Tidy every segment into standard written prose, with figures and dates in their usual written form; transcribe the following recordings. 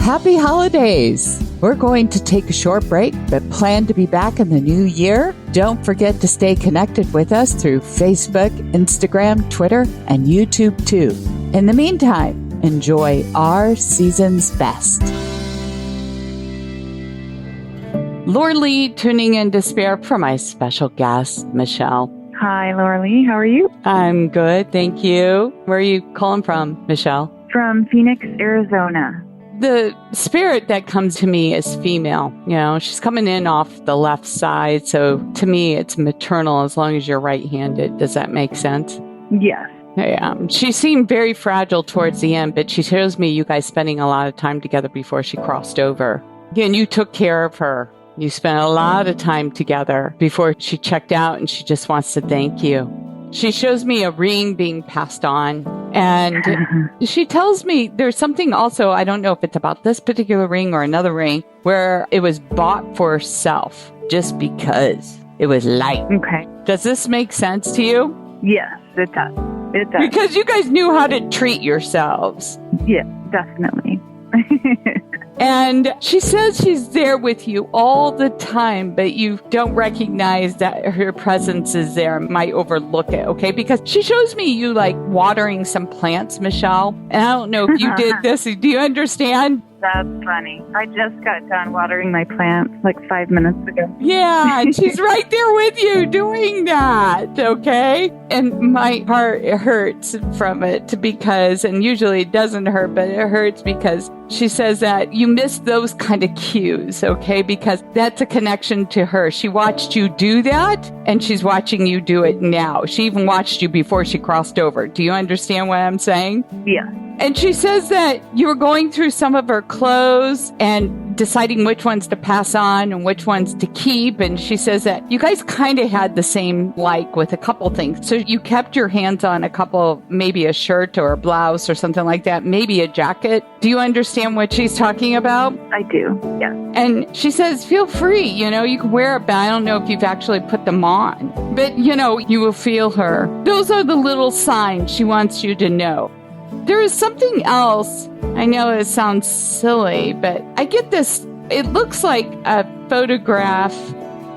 Happy holidays! We're going to take a short break, but plan to be back in the new year. Don't forget to stay connected with us through Facebook, Instagram, Twitter, and YouTube too. In the meantime, enjoy our season's best. Laura Lee tuning in to spare for my special guest, Michelle. Hi, Laura Lee. How are you? I'm good, thank you. Where are you calling from, Michelle? From Phoenix, Arizona. The spirit that comes to me is female. You know, she's coming in off the left side. So to me, it's maternal as long as you're right-handed. Does that make sense? Yes. Yeah. She seemed very fragile towards the end, but she shows me you guys spending a lot of time together before she crossed over. And you took care of her. You spent a lot of time together before she checked out, and she just wants to thank you. She shows me a ring being passed on, and she tells me there's something also, I don't know if it's about this particular ring or another ring, where it was bought for herself just because it was light. Okay. Does this make sense to you? Yes, it does. It does. Because you guys knew how to treat yourselves. Yeah, definitely. And she says she's there with you all the time, but you don't recognize that her presence is there, might overlook it, okay? Because she shows me you like watering some plants, Michelle. And I don't know if you did this. Do you understand? That's funny. I just got done watering my plants like 5 minutes ago. Yeah, and she's right there with you doing that, okay? And my heart hurts from it because, and usually it doesn't hurt, but it hurts because she says that you miss those kind of cues, okay? Because that's a connection to her. She watched you do that, and she's watching you do it now. She even watched you before she crossed over. Do you understand what I'm saying? Yeah. And she says that you were going through some of her clothes and deciding which ones to pass on and which ones to keep. And she says that you guys kind of had the same like with a couple things. So you kept your hands on a couple, maybe a shirt or a blouse or something like that, maybe a jacket. Do you understand what she's talking about? I do, yes. And she says, feel free, you know, you can wear it, but I don't know if you've actually put them on. But, you know, you will feel her. Those are the little signs she wants you to know. There is something else. I know it sounds silly, but I get this. It looks like a photograph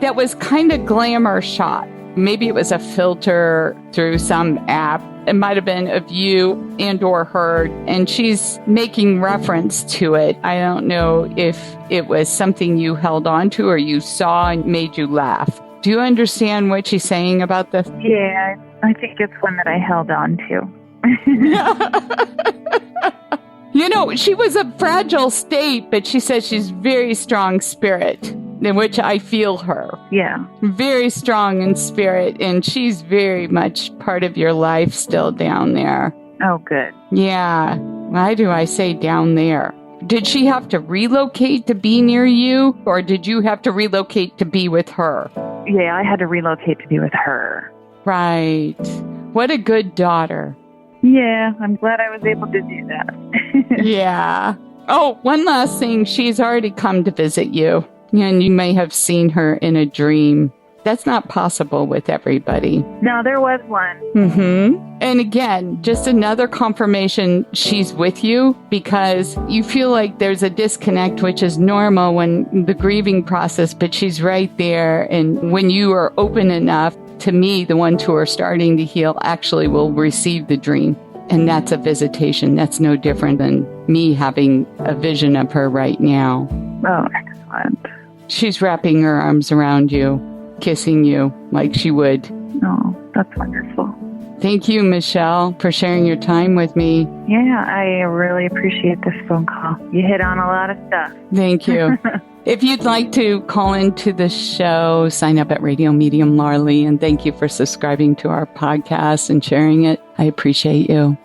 that was kind of glamour shot. Maybe it was a filter through some app. It might have been of you and or her, and she's making reference to it. I don't know if it was something you held on to or you saw and made you laugh. Do you understand what she's saying about this? Yeah, I think it's one that I held on to. You know, she was a fragile state, but she says she's very strong spirit, in which I feel her. Yeah. Very strong in spirit, and she's very much part of your life still down there. Oh, good. Yeah. Why do I say down there? Did she have to relocate to be near you, or did you have to relocate to be with her? Yeah, I had to relocate to be with her. Right. What a good daughter. Yeah, I'm glad I was able to do that. Yeah. Oh, one last thing. She's already come to visit you, and you may have seen her in a dream. That's not possible with everybody. No, there was one. Mm-hmm. And again, just another confirmation she's with you because you feel like there's a disconnect, which is normal when the grieving process, but she's right there. And when you are open enough, to me, the ones who are starting to heal actually will receive the dream. And that's a visitation. That's no different than me having a vision of her right now. Oh, excellent. She's wrapping her arms around you, kissing you like she would. Oh, that's wonderful. Thank you, Michelle, for sharing your time with me. Yeah, I really appreciate this phone call. You hit on a lot of stuff. Thank you. If you'd like to call into the show, sign up at Radio Medium Laura Lee, and thank you for subscribing to our podcast and sharing it. I appreciate you.